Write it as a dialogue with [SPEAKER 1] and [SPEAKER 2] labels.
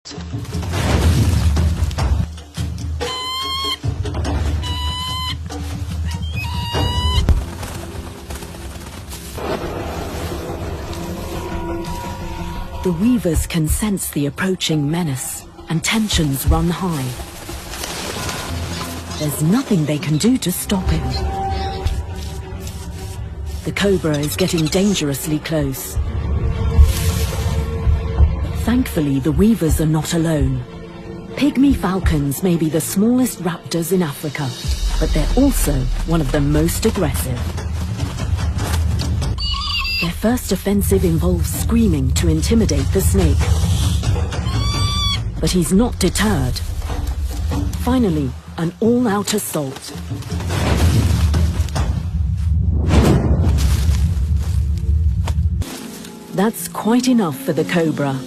[SPEAKER 1] The weavers can sense the approaching menace, and tensions run high. There's nothing they can do to stop him. The cobra is getting dangerously close. Thankfully, the weavers are not alone. Pygmy falcons may be the smallest raptors in Africa, but they're also one of the most aggressive. Their first offensive involves screaming to intimidate the snake. But he's not deterred. Finally, an all-out assault. That's quite enough for the cobra.